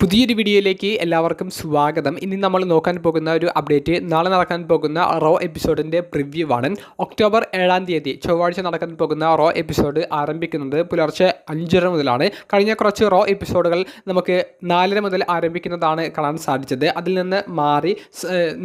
പുതിയൊരു വീഡിയോയിലേക്ക് എല്ലാവർക്കും സ്വാഗതം. ഇനി നമ്മൾ നോക്കാൻ പോകുന്ന ഒരു അപ്ഡേറ്റ് നാളെ നടക്കാൻ പോകുന്ന റോ എപ്പിസോഡിൻ്റെ പ്രിവ്യൂ ആണ്. ഒക്ടോബർ 7-ാം തീയതി ചൊവ്വാഴ്ച നടക്കാൻ പോകുന്ന റോ എപ്പിസോഡ് ആരംഭിക്കുന്നത് പുലർച്ചെ 5:30 മുതലാണ്. കഴിഞ്ഞ കുറച്ച് റോ എപ്പിസോഡുകൾ നമുക്ക് 4:30 മുതൽ ആരംഭിക്കുന്നതാണ് കാണാൻ സാധിച്ചത്. അതിൽ നിന്ന് മാറി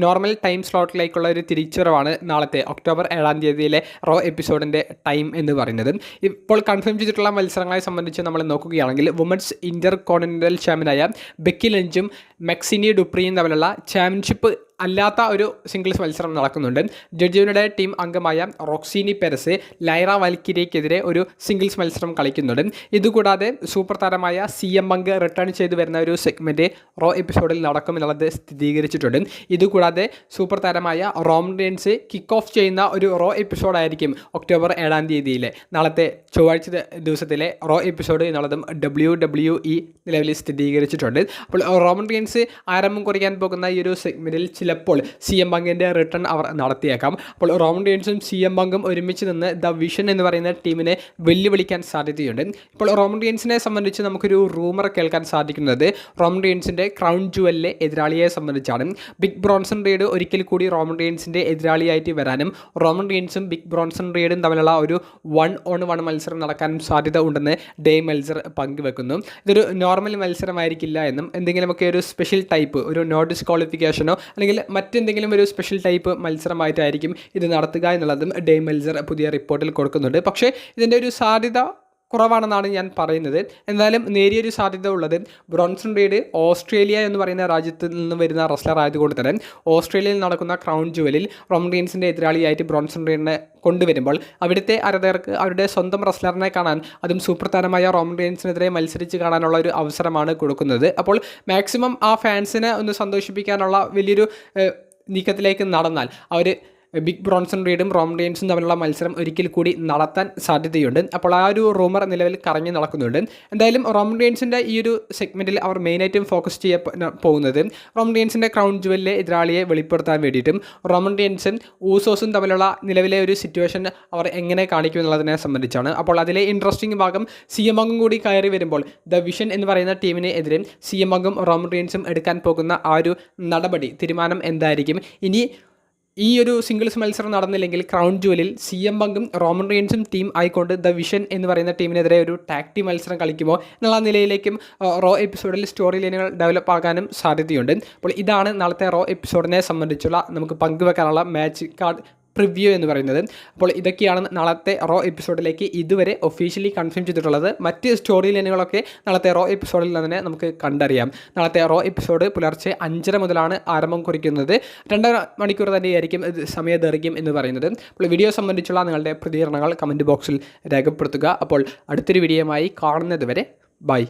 നോർമൽ ടൈം സ്ലോട്ടിലേക്കുള്ള ഒരു തിരിച്ചുവരവാണ് നാളത്തെ ഒക്ടോബർ 7-ാം തീയതിയിലെ റോ എപ്പിസോഡിൻ്റെ ടൈം എന്ന് പറയുന്നത്. ഇപ്പോൾ കൺഫേം ചെയ്തിട്ടുള്ള മത്സരങ്ങളെ സംബന്ധിച്ച് നമ്മൾ നോക്കുകയാണെങ്കിൽ വുമൻസ് ഇന്റർ കോണ്ടിനെൻ്റൽ ചാമ്പ്യനായ ബെക്കി ലിഞ്ചും മെക്സിനി ഡുപ്രിയും തമ്മിലുള്ള ചാമ്പ്യൻഷിപ്പ് അല്ലാത്ത ഒരു സിംഗിൾസ് മത്സരം നടക്കുന്നുണ്ട്. ജഡ്ജിയുടെ ടീം അംഗമായ റോക്സിനി പെരസ് ലൈറ വാൽക്കിരിക്കെതിരെ ഒരു സിംഗിൾസ് മത്സരം കളിക്കുന്നുണ്ട്. ഇതുകൂടാതെ സൂപ്പർ താരമായ CM പങ്ക് റിട്ടേൺ ചെയ്തു വരുന്ന ഒരു സെഗ്മെൻറ്റ് റോ എപ്പിസോഡിൽ നടക്കുമെന്നുള്ളത് സ്ഥിരീകരിച്ചിട്ടുണ്ട്. ഇതുകൂടാതെ സൂപ്പർ താരമായ റോമൻ റെയിൻസ് കിക്ക് ഓഫ് ചെയ്യുന്ന ഒരു റോ എപ്പിസോഡായിരിക്കും ഒക്ടോബർ 7-ാം തീയതിയിലെ നാളത്തെ ചൊവ്വാഴ്ച ദിവസത്തിലെ റോ എപ്പിസോഡ് എന്നുള്ളതും WWE നിലവിൽ സ്ഥിരീകരിച്ചിട്ടുണ്ട്. അപ്പോൾ റോമൻ റെയിൻസ് ആരംഭം കുറിക്കാൻ പോകുന്ന ഈ ഒരു സെഗ്മെൻറ്റിൽ ചിലപ്പോൾ CM പങ്കിൻ്റെ റിട്ടേൺ അവർ നടത്തിയേക്കാം. അപ്പോൾ റോമൻ റെയിൻസും CM പങ്കും ഒരുമിച്ച് നിന്ന് ദ വിഷൻ എന്ന് പറയുന്ന ടീമിനെ വെല്ലുവിളിക്കാൻ സാധ്യതയുണ്ട്. ഇപ്പോൾ റോമൻ റെയിൻസിനെ സംബന്ധിച്ച് നമുക്കൊരു റൂമർ കേൾക്കാൻ സാധിക്കുന്നത് റോമൻ റെയിൻസിൻ്റെ ക്രൗൺ ജുവലിലെ എതിരാളിയെ സംബന്ധിച്ചാണ്. ബിഗ് ബ്രോൺസൺ റീഡ് ഒരിക്കൽ കൂടി റോമൻ റെയിൻസിൻ്റെ എതിരാളിയായിട്ട് വരാനും റോമൻ റെയിൻസും ബിഗ് ബ്രോൺസൺ റീഡും തമ്മിലുള്ള ഒരു 1-on-1 മത്സരം നടക്കാനും സാധ്യത ഉണ്ടെന്ന് ഡേ മെൽസർ പങ്കുവെക്കുന്നു. ഇതൊരു നോർമൽ മത്സരമായിരിക്കില്ല എന്നും എന്തെങ്കിലുമൊക്കെ ഒരു സ്പെഷ്യൽ ടൈപ്പ് ഒരു നോ ഡിസ്ക്വാളിഫിക്കേഷനോ അല്ലെങ്കിൽ മറ്റെന്തെങ്കിലും ഒരു സ്പെഷ്യൽ ടൈപ്പ് മത്സരമായിട്ടായിരിക്കും ഇത് നടത്തുക എന്നുള്ളതും ഡേ മെൽസർ പുതിയ റിപ്പോർട്ടിൽ കൊടുക്കുന്നുണ്ട്. പക്ഷേ ഇതിൻ്റെ ഒരു സാധ്യത കുറവാണെന്നാണ് ഞാൻ പറയുന്നത്. എന്നാലും നേരിയൊരു സാധ്യത ഉള്ളത് ബ്രോൺസൺ റീഡ് ഓസ്ട്രേലിയ എന്ന് പറയുന്ന രാജ്യത്ത് നിന്ന് വരുന്ന റെസ്ലർ ആയതുകൊണ്ട് തന്നെ ഓസ്ട്രേലിയയിൽ നടക്കുന്ന ക്രൗൺ ജുവലിൽ റോമൻ റെയിൻസിൻ്റെ എതിരാളിയായിട്ട് ബ്രോൺസൺ റീഡിനെ കൊണ്ടുവരുമ്പോൾ അവിടുത്തെ ആരാധകർക്ക് അവരുടെ സ്വന്തം റെസ്ലറിനെ കാണാൻ, അതും സൂപ്പർ താരമായ റോമൻ റെയിൻസിനെതിരെ മത്സരിച്ച് കാണാനുള്ള ഒരു അവസരമാണ് കൊടുക്കുന്നത്. അപ്പോൾ മാക്സിമം ആ ഫാൻസിനെ ഒന്ന് സന്തോഷിപ്പിക്കാനുള്ള വലിയൊരു നീക്കത്തിലേക്ക് നടന്നാൽ അവർ ബിഗ് ബ്രോൺസൺ റീഡും റോമൻ റെയിൻസും തമ്മിലുള്ള മത്സരം ഒരിക്കൽ കൂടി നടത്താൻ സാധ്യതയുണ്ട്. അപ്പോൾ ആ ഒരു റൂമർ നിലവിൽ കറങ്ങി നടക്കുന്നുണ്ട്. എന്തായാലും റോമൻ റെയിൻസിൻ്റെ ഈ ഒരു സെഗ്മെൻറ്റിൽ അവർ മെയിനായിട്ടും ഫോക്കസ് ചെയ്യാൻ പോകുന്നത് റോമൻ റെയിൻസിൻ്റെ ക്രൗൺ ജുവലിലെ എതിരാളിയെ വെളിപ്പെടുത്താൻ വേണ്ടിയിട്ടും റോമൻ റെയിൻസും ഊസോസും തമ്മിലുള്ള നിലവിലെ ഒരു സിറ്റുവേഷൻ അവർ എങ്ങനെ കാണിക്കും എന്നുള്ളതിനെ സംബന്ധിച്ചാണ്. അപ്പോൾ അതിലെ ഇൻട്രസ്റ്റിംഗ് ഭാഗം CM പങ്കും കൂടി കയറി വരുമ്പോൾ ദ വിഷൻ എന്ന് പറയുന്ന ടീമിന് എതിരെ CM പങ്കും റോമൻ റെയിൻസും എടുക്കാൻ പോകുന്ന ആ ഒരു നടപടി തീരുമാനം എന്തായിരിക്കും? ഇനി ഈ ഒരു സിംഗിൾസ് മത്സരം നടന്നില്ലെങ്കിൽ ക്രൗൺ ജുവലിൽ CM പങ്കും റോമൻ റെയിൻസും ടീം ആയിക്കൊണ്ട് ദ വിഷൻ എന്ന് പറയുന്ന ടീമിനെതിരെ ഒരു ടാഗ് ടീം മത്സരം കളിക്കുമോ എന്നുള്ള നിലയിലേക്കും റോ എപ്പിസോഡിൽ സ്റ്റോറി ലൈനുകൾ ഡെവലപ്പ് ആകാനും സാധ്യതയുണ്ട്. അപ്പോൾ ഇതാണ് നാളത്തെ റോ എപ്പിസോഡിനെ സംബന്ധിച്ചുള്ള നമുക്ക് പങ്കുവെക്കാനുള്ള മാച്ച് കാർഡ് പ്രിവ്യൂ എന്ന് പറയുന്നത്. അപ്പോൾ ഇതൊക്കെയാണ് നാളത്തെ റോ എപ്പിസോഡിലേക്ക് ഇതുവരെ ഒഫീഷ്യലി കൺഫേം ചെയ്തിട്ടുള്ളത്. മറ്റ് സ്റ്റോറി ലൈനുകളൊക്കെ നാളത്തെ റോ എപ്പിസോഡിൽ തന്നെ നമുക്ക് കണ്ടറിയാം. നാളത്തെ റോ എപ്പിസോഡ് പുലർച്ചെ 5:30 മുതലാണ് ആരംഭം കുറിക്കുന്നത്. 2 മണിക്കൂർ തന്നെയായിരിക്കും സമയദൈർഘ്യം എന്ന് പറയുന്നത്. അപ്പോൾ വീഡിയോ സംബന്ധിച്ചുള്ള നിങ്ങളുടെ പ്രതികരണങ്ങൾ കമൻറ്റ് ബോക്സിൽ രേഖപ്പെടുത്തുക. അപ്പോൾ അടുത്തൊരു വീഡിയോയുമായി കാണുന്നത് വരെ ബൈ.